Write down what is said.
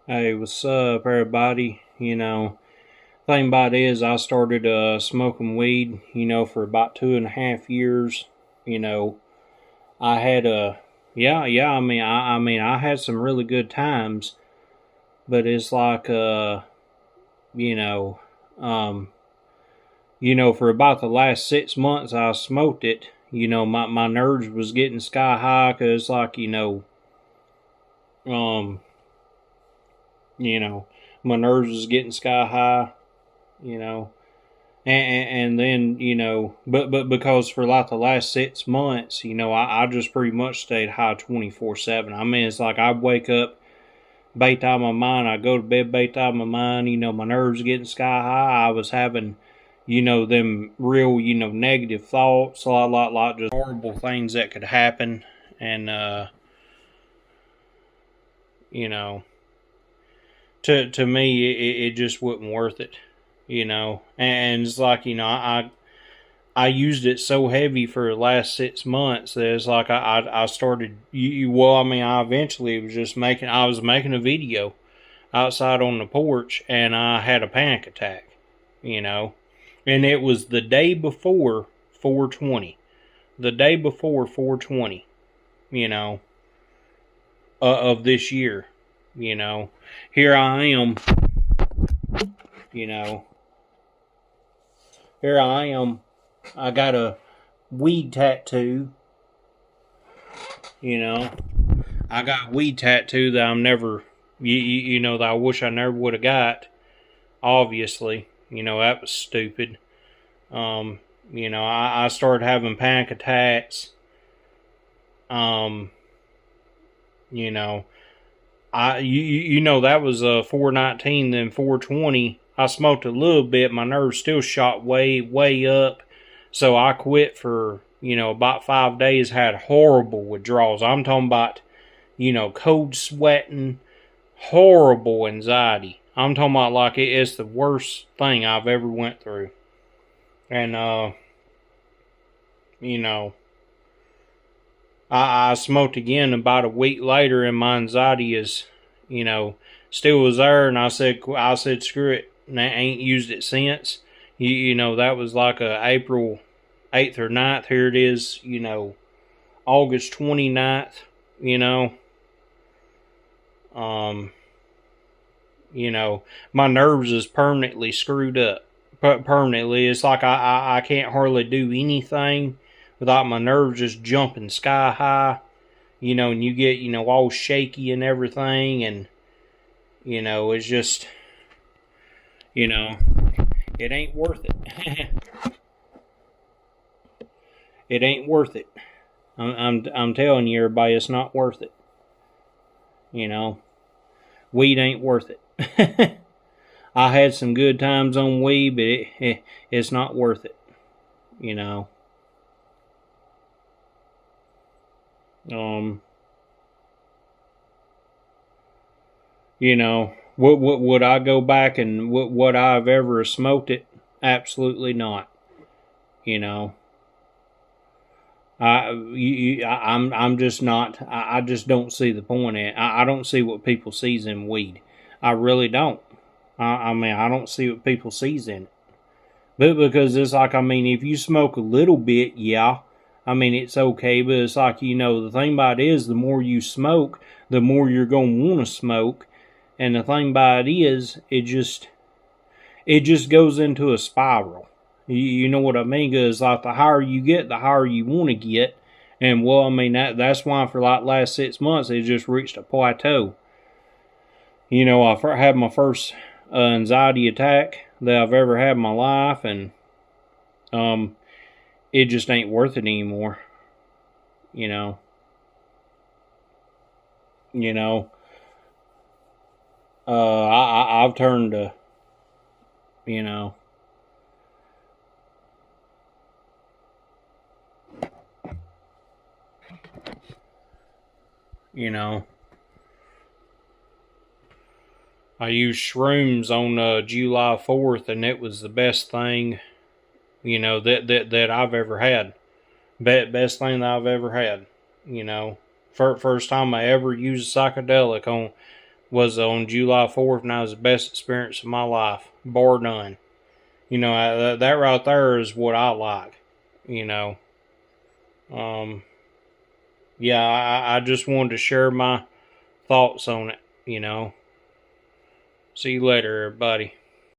Hey, what's up, everybody? Thing about it is, I started smoking weed, for about 2.5 years. You know, I had yeah. I had some really good times, but it's like, you know, um, for about the last 6 months I smoked it. My nerves was getting sky high because, like, um, you know, my nerves was getting sky high. You know, and then but because for like the last 6 months, I just pretty much stayed high 24/7. I mean, it's like I wake up, bait out my mind, I go to bed, bait out my mind. My nerves getting sky high. I was having them real negative thoughts, a lot just horrible things that could happen. And you know to me, it just wasn't worth it. And it's like, I used it so heavy for the last 6 months that it's like I started. I eventually I was making a video outside on the porch, and I had a panic attack. You know, and it was the day before 420, the day before 420. You know, of this year. You know, here I am. You know, here I am. I got a weed tattoo. You know, I got a weed tattoo that I'm never, that I wish I never would have got. Obviously, that was stupid. I started having panic attacks. Um, you know, that was 419, then 420. I smoked a little bit. My nerves still shot way up. So I quit for, about 5 days, had horrible withdrawals. I'm talking about, cold sweating, horrible anxiety. I'm talking about like it's the worst thing I've ever went through. And, you know, I smoked again about a week later, and my anxiety is, still was there. And I said, screw it. And I ain't used it since. That was like April 8th or 9th. Here it is, August 29th, you know. Um, my nerves is permanently screwed up. Permanently. It's like I can't hardly do anything without my nerves just jumping sky high. And you get, all shaky and everything. And, it's just, it ain't worth it. It ain't worth it. I'm telling you, everybody, it's not worth it. Weed ain't worth it. I had some good times on weed, but it's not worth it. You know. Um. What would I go back and what I've ever smoked it? Absolutely not. You know. I'm just not. I just don't see the point in it. I don't see what people sees in weed. I really don't. I don't see what people sees in it. But because it's like, if you smoke a little bit, yeah, it's okay. But it's like, the thing about it is, the more you smoke, the more you're going to want to smoke. And the thing about it is, it just goes into a spiral. You know what I mean? Because like the higher you get, the higher you want to get. And well, that's why for like last 6 months, it just reached a plateau. I had my first anxiety attack that I've ever had in my life, and it just ain't worth it anymore. You know. I've turned to, you know. You know. I used shrooms on July 4th, and it was the best thing, that I've ever had. Best thing that I've ever had. First time I ever used a psychedelic was on July 4th, and that was the best experience of my life, bar none. You know, that right there is what I like. You know, yeah, I just wanted to share my thoughts on it. You know, see you later, everybody.